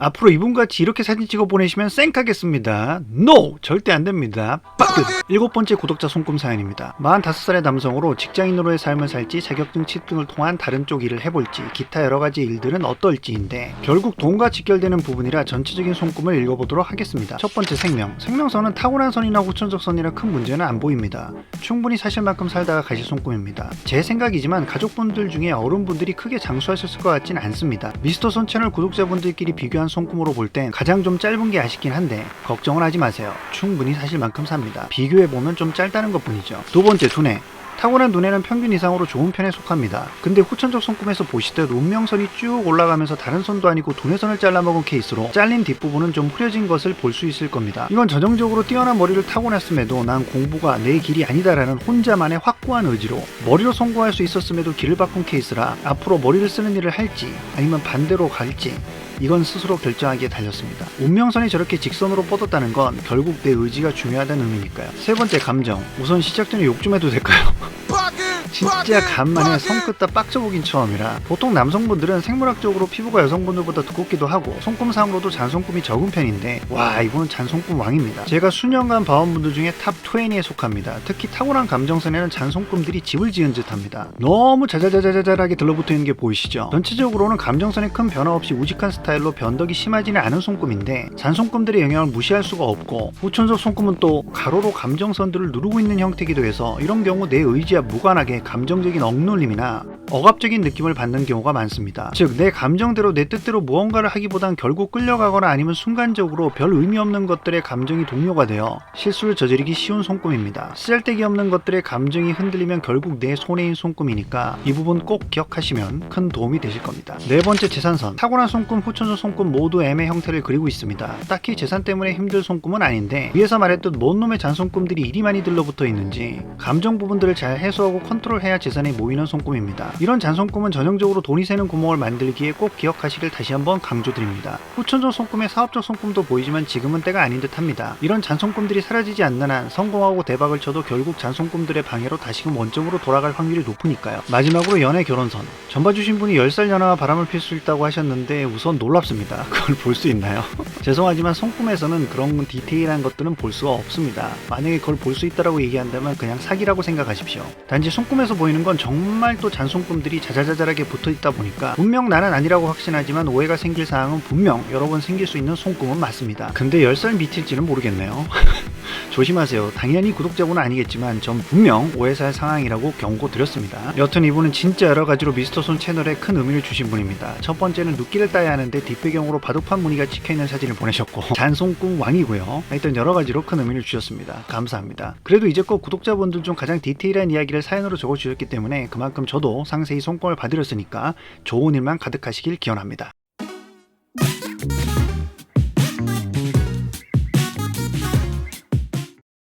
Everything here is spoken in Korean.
앞으로 이분같이 이렇게 사진 찍어 보내시면 쌩까겠습니다. NO! 절대 안됩니다. 빠끗! 7번째 구독자 손금 사연입니다. 45살의 남성으로 직장인으로의 삶을 살지 자격증 취득을 통한 다른 쪽 일을 해볼지 기타 여러가지 일들은 어떨지인데 결국 돈과 직결되는 부분이라 전체적인 손금을 읽어보도록 하겠습니다. 첫 번째 생명선은 타고난 선이나 후천적 선이라 큰 문제는 안 보입니다. 충분히 사실 만큼 살다가 가실 손금입니다. 제 생각이지만 가족분들 중에 어른분들이 크게 장수하셨을 것 같진 않습니다. 미스터 손 채널 구독자분들끼리 비교한 손금으로 볼 땐 가장 좀 짧은 게 아쉽긴 한데 걱정을 하지 마세요. 충분히 사실 만큼 삽니다. 비교해보면 좀 짧다는 것 뿐이죠. 두 번째 두뇌. 타고난 두뇌는 평균 이상으로 좋은 편에 속합니다. 근데 후천적 손금에서 보시듯 운명선이 쭉 올라가면서 다른 선도 아니고 두뇌선을 잘라먹은 케이스로 잘린 뒷부분은 좀 흐려진 것을 볼 수 있을 겁니다. 이건 전형적으로 뛰어난 머리를 타고났음에도 난 공부가 내 길이 아니다라는 혼자만의 확고한 의지로 머리로 성공할 수 있었음에도 길을 바꾼 케이스라 앞으로 머리를 쓰는 일을 할지 아니면 반대로 갈지 이건 스스로 결정하기에 달렸습니다. 운명선이 저렇게 직선으로 뻗었다는 건 결국 내 의지가 중요하다는 의미니까요. 세 번째 감정. 우선 시작 전에 욕 좀 해도 될까요? 진짜 간만에 손끝 다 빡쳐보긴 처음이라 보통 남성분들은 생물학적으로 피부가 여성분들보다 두껍기도 하고 손금상으로도 잔손금이 적은 편인데 와 이분은 잔손금 왕입니다. 제가 수년간 봐온 분들 중에 탑 20에 속합니다. 특히 타고난 감정선에는 잔손금들이 집을 지은 듯 합니다. 너무 자자자자자하게 들러붙어 있는 게 보이시죠? 전체적으로는 감정선에 큰 변화 없이 우직한 스타일로 변덕이 심하지는 않은 손금인데 잔손금들의 영향을 무시할 수가 없고 후천적 손금은 또 가로로 감정선들을 누르고 있는 형태이기도 해서 이런 경우 내 의지와 무관하게 감정적인 억눌림이나 억압적인 느낌을 받는 경우가 많습니다. 즉 내 감정대로 내 뜻대로 무언가를 하기보단 결국 끌려가거나 아니면 순간적으로 별 의미 없는 것들의 감정이 동요가 되어 실수를 저지르기 쉬운 손금입니다. 쓰잘데기 없는 것들의 감정이 흔들리면 결국 내 손해인 손금이니까 이 부분 꼭 기억하시면 큰 도움이 되실 겁니다. 네 번째 재산선. 타고난 손금, 후천적 손금 모두 M의 형태를 그리고 있습니다. 딱히 재산 때문에 힘들 손금은 아닌데 위에서 말했듯 뭔 놈의 잔손금들이 이리 많이 들러붙어 있는지 감정 부분들을 잘 해소하고 컨트롤해야 재산이 모이는 손금입니다. 이런 잔손금은 전형적으로 돈이 새는 구멍을 만들기에 꼭 기억하시길 다시 한번 강조드립니다. 후천적 손금의 사업적 손금도 보이지만 지금은 때가 아닌 듯 합니다. 이런 잔손금들이 사라지지 않는 한 성공하고 대박을 쳐도 결국 잔손금들의 방해로 다시금 원점으로 돌아갈 확률이 높으니까요. 마지막으로 연애 결혼선. 전 봐주신 분이 10살 연하와 바람을 필 수 있다고 하셨는데 우선 놀랍습니다. 그걸 볼 수 있나요? 죄송하지만 손금에서는 그런 디테일한 것들은 볼 수가 없습니다. 만약에 그걸 볼 수 있다고 얘기한다면 그냥 사기라고 생각하십시오. 단지 손금에서 보이는 건 정말 또 잔손금들이 자자자잘하게 붙어있다 보니까 분명 나는 아니라고 확신하지만 오해가 생길 사항은 분명 여러 번 생길 수 있는 손금은 맞습니다. 근데 10살 밑일지는 모르겠네요. 조심하세요. 당연히 구독자분은 아니겠지만 전 분명 오해살 상황이라고 경고 드렸습니다. 여튼 이분은 진짜 여러가지로 미스터 손 채널에 큰 의미를 주신 분입니다. 첫 번째는 눕기를 따야 하는데 뒷배경으로 바둑판 무늬가 찍혀있는 사진을 보내셨고 잔손금 왕이고요. 하여튼 여러가지로 큰 의미를 주셨습니다. 감사합니다. 그래도 이제껏 구독자분들 중 가장 디테일한 이야기를 사연으로 적어주셨기 때문에 그만큼 저도 상세히 손금을 봐드렸으니까 좋은 일만 가득하시길 기원합니다.